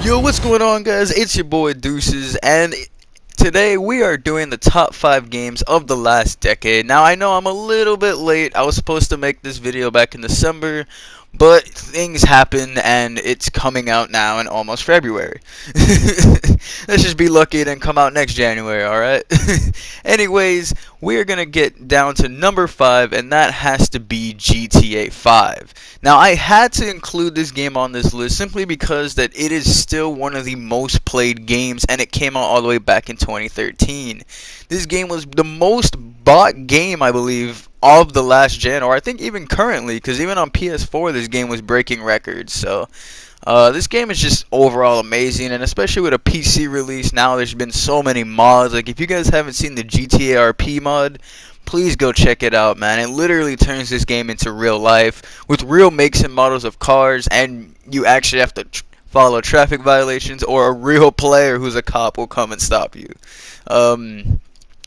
Yo, what's going on, guys? It's your boy Deuces, and today we are doing the top 5 games of the last decade. Now, I know I'm a little bit late. I was supposed to make this video back in December, but things happen and it's coming out now in almost February. Let's just be lucky it didn't come out next January, alright? Anyways, we're gonna get down to number 5, and that has to be GTA 5. Now, I had to include this game on this list simply because that it is still one of the most played games, and it came out all the way back in 2013. This game was the most bought game, I believe, of the last gen, or I think even currently, because even on PS4 this game was breaking records. So this game is just overall amazing, and especially with a PC release now, there's been so many mods. Like, if you guys haven't seen the GTA RP mod, please go check it out, man. It literally turns this game into real life with real makes and models of cars, and you actually have to follow traffic violations, or a real player who's a cop will come and stop you.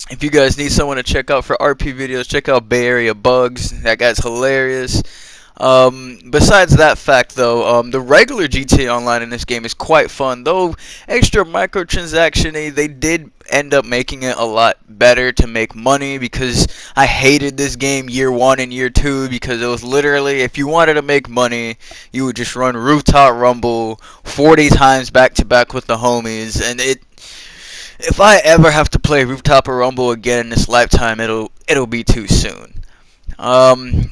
If you guys need someone to check out for RP videos, check out Bay Area Bugs. That guy's hilarious. Besides that fact, though, the regular GTA Online in this game is quite fun. Though extra microtransaction-y, they did end up making it a lot better to make money, because I hated this game year 1 and year 2 because it was literally, if you wanted to make money, you would just run Rooftop Rumble 40 times back to back with the homies, and if I ever have to play Rooftop Rumble again in this lifetime, it'll be too soon.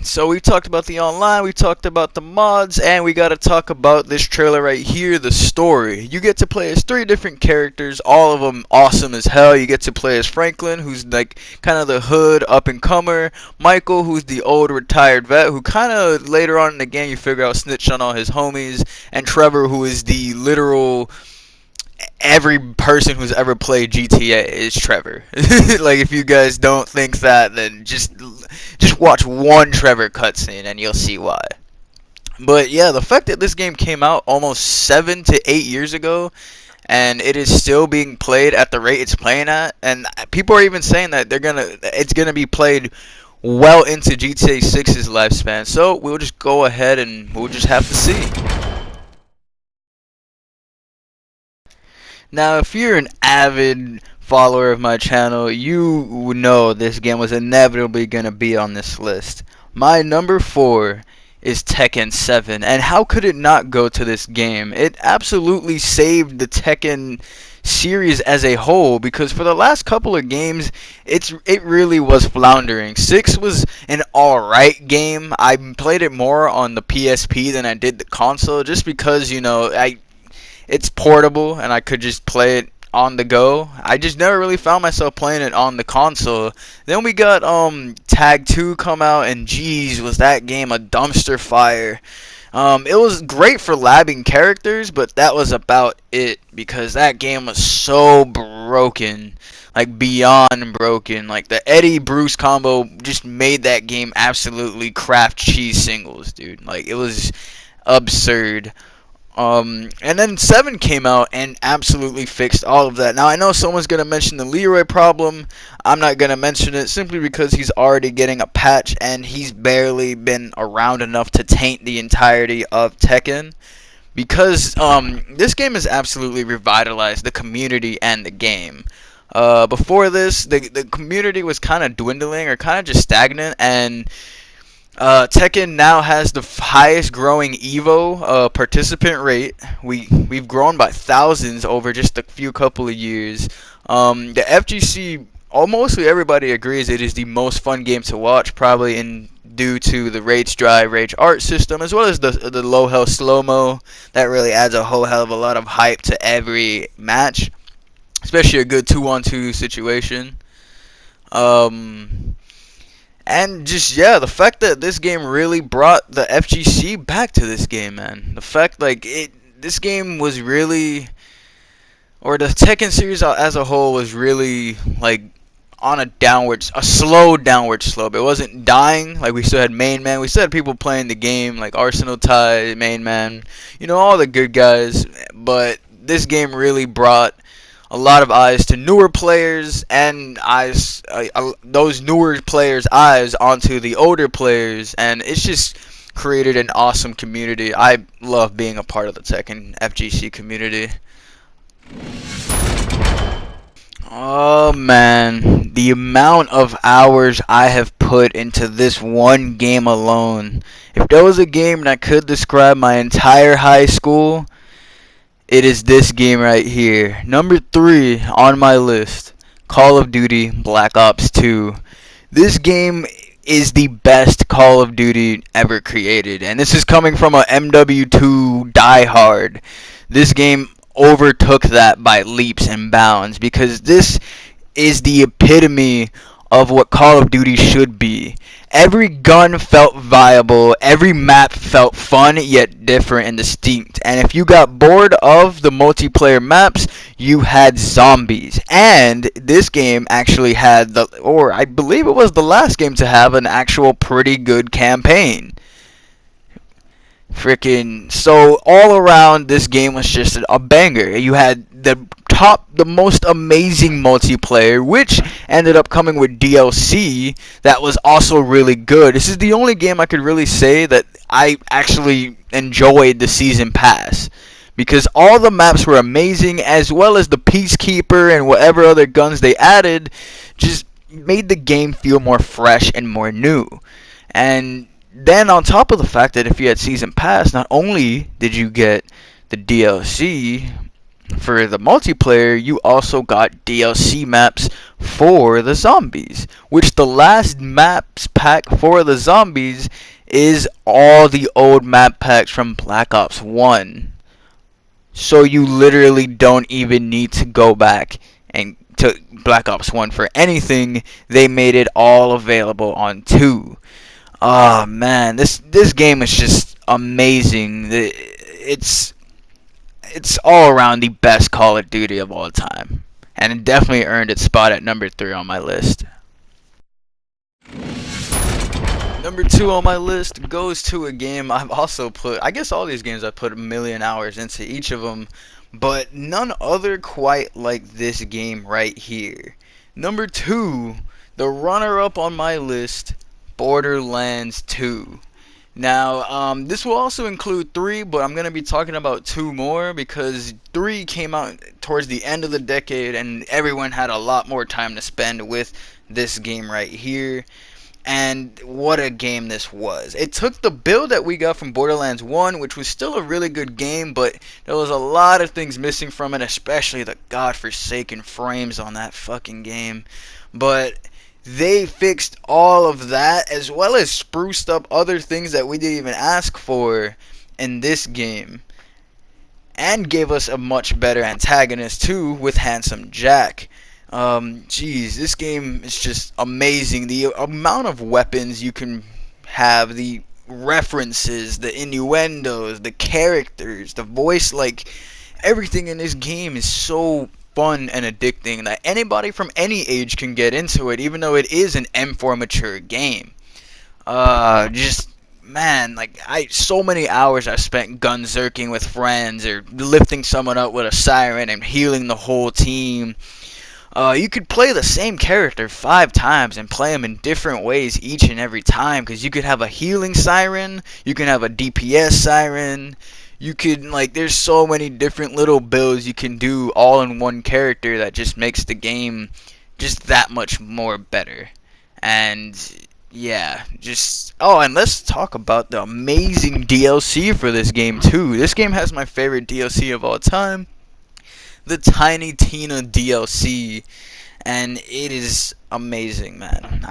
So we talked about the online, we talked about the mods, and we gotta talk about this trailer right here, the story. You get to play as 3 different characters, all of them awesome as hell. You get to play as Franklin, who's like kind of the hood up-and-comer, Michael, who's the old retired vet, who kind of later on in the game you figure out snitched on all his homies, and Trevor, who is the literal... Every person who's ever played GTA is Trevor. Like, if you guys don't think that, then just watch one Trevor cutscene and you'll see why. But yeah, the fact that this game came out almost 7 to 8 years ago, and it is still being played at the rate it's playing at, and people are even saying that it's gonna be played well into GTA 6's lifespan. So we'll just go ahead and we'll just have to see. Now, if you're an avid follower of my channel, you know this game was inevitably going to be on this list. My number 4 is Tekken 7, and how could it not go to this game? It absolutely saved the Tekken series as a whole, because for the last couple of games, it really was floundering. 6 was an alright game. I played it more on the PSP than I did the console, just because, you know, it's portable and I could just play it on the go. I just never really found myself playing it on the console. Then we got Tag 2 come out, and geez, was that game a dumpster fire. It was great for labbing characters, but that was about it, because that game was so broken, like beyond broken. Like, the Eddie Bruce combo just made that game absolutely Kraft cheese singles, dude. Like, it was absurd. And then 7 came out and absolutely fixed all of that. Now, I know someone's going to mention the Leroy problem. I'm not going to mention it simply because he's already getting a patch, and he's barely been around enough to taint the entirety of Tekken. Because this game has absolutely revitalized the community and the game. Before this, the community was kind of dwindling or kind of just stagnant, and Tekken now has the highest growing Evo participant rate. We've grown by thousands over just a few couple of years. The FGC, almost everybody agrees it is the most fun game to watch, probably due to the Rage Drive, Rage Art system, as well as the low health slow-mo. That really adds a whole hell of a lot of hype to every match, especially a good 2-on-2 situation. And just, yeah, the fact that this game really brought the FGC back to this game, man. The fact, like, this game was really, or the Tekken series as a whole was really, like, on a slow downward slope. It wasn't dying. Like, we still had Main Man. We still had people playing the game, like Arsenal Ty, Main Man, you know, all the good guys. But this game really brought a lot of eyes to newer players, and those newer players' eyes onto the older players, and it's just created an awesome community. I love being a part of the Tekken FGC community. Oh man, the amount of hours I have put into this one game alone. If there was a game that could describe my entire high school, it is this game right here. Number 3 on my list, Call of Duty Black Ops 2. This game is the best Call of Duty ever created, and this is coming from a MW2 diehard. This game overtook that by leaps and bounds because this is the epitome of what Call of Duty should be. Every gun felt viable, every map felt fun yet different and distinct. And if you got bored of the multiplayer maps, you had zombies. And this game actually had or I believe it was the last game to have an actual pretty good campaign. Freaking, so all around this game was just a banger. You had the most amazing multiplayer, which ended up coming with DLC that was also really good. This is the only game I could really say that I actually enjoyed the season pass, because all the maps were amazing, as well as the Peacekeeper and whatever other guns they added just made the game feel more fresh and more new. And then on top of the fact that if you had season pass, not only did you get the DLC for the multiplayer, you also got DLC maps for the zombies, which the last maps pack for the zombies is all the old map packs from Black Ops 1. So you literally don't even need to go back and to Black Ops 1 for anything. They made it all available on 2. Oh man, this game is just amazing. It's all around the best Call of Duty of all time, and it definitely earned its spot at number 3 on my list. Number 2 on my list goes to a game I've also put, I guess all these games I put a million hours into each of them, but none other quite like this game right here. Number 2, the runner-up on my list, Borderlands 2. Now, this will also include 3, but I'm going to be talking about 2 more because 3 came out towards the end of the decade and everyone had a lot more time to spend with this game right here. And what a game this was. It took the build that we got from Borderlands 1, which was still a really good game, but there was a lot of things missing from it, especially the godforsaken frames on that fucking game. But they fixed all of that, as well as spruced up other things that we didn't even ask for in this game, and gave us a much better antagonist too with Handsome Jack. Geez, this game is just amazing. The amount of weapons you can have, the references, the innuendos, the characters, the voice, like everything in this game is so fun and addicting that anybody from any age can get into it, even though it is an M4 mature game. Just man, like so many hours I spent gun zerking with friends or lifting someone up with a siren and healing the whole team. You could play the same character 5 times and play them in different ways each and every time, because you could have a healing siren, you can have a DPS siren, you could, like, there's so many different little builds you can do all in one character that just makes the game just that much more better. And yeah, just, oh, and let's talk about the amazing DLC for this game too. This game has my favorite DLC of all time, the Tiny Tina DLC, and it is amazing, man.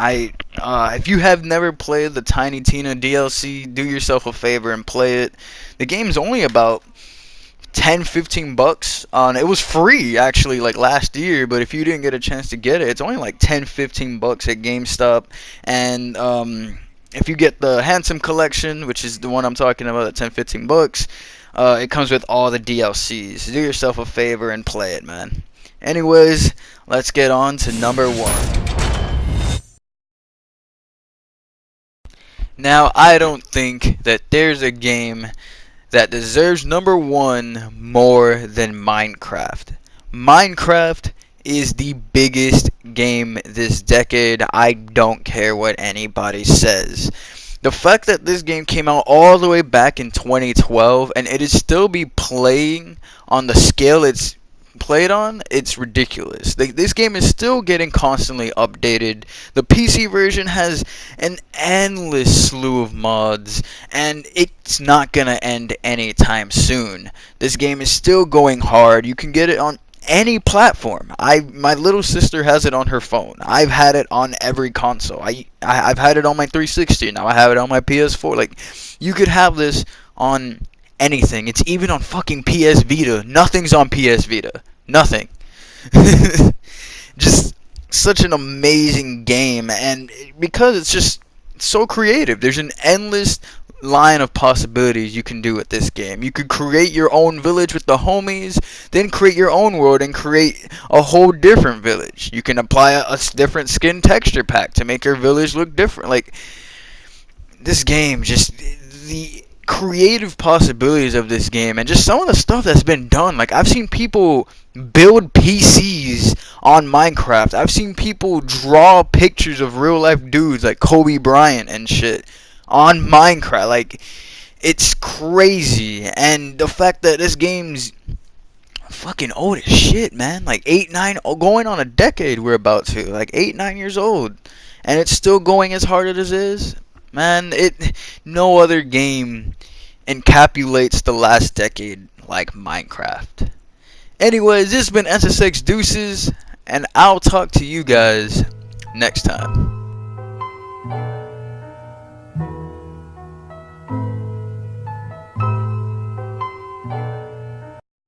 If you have never played the Tiny Tina DLC, do yourself a favor and play it. The game's only about 10-15 bucks. It was free actually like last year, but if you didn't get a chance to get it, it's only like 10-15 bucks at GameStop. And if you get the Handsome Collection, which is the one I'm talking about at 10-15 bucks, it comes with all the DLCs. Do yourself a favor and play it, man. Anyways, let's get on to number 1. Now, I don't think that there's a game that deserves number 1 more than Minecraft. Minecraft is the biggest game this decade. I don't care what anybody says. The fact that this game came out all the way back in 2012 and it is still be playing on the scale it's played on, it's ridiculous. This game is still getting constantly updated. The PC version has an endless slew of mods, and it's not gonna end anytime soon. This game is still going hard. You can get it on any platform. My little sister has it on her phone. I've had it on every console. I've had it on my 360. Now I have it on my PS4. Like, you could have this on anything. It's even on fucking PS Vita. Nothing's on PS Vita. Nothing. Just such an amazing game, and because it's just so creative, there's an endless line of possibilities you can do with this game. You could create your own village with the homies, then create your own world and create a whole different village. You can apply a different skin texture pack to make your village look different. Like, this game, just the creative possibilities of this game, and just some of the stuff that's been done. Like, I've seen people build PCs on Minecraft. I've seen people draw pictures of real life dudes like Kobe Bryant and shit on Minecraft. Like, it's crazy. And the fact that this game's fucking old as shit, man. Like 8, 9, going on a decade we're about to. Like 8, 9 years old. And it's still going as hard as it is. Man, no other game encapsulates the last decade like Minecraft. Anyways, this has been SSX Deuces, and I'll talk to you guys next time.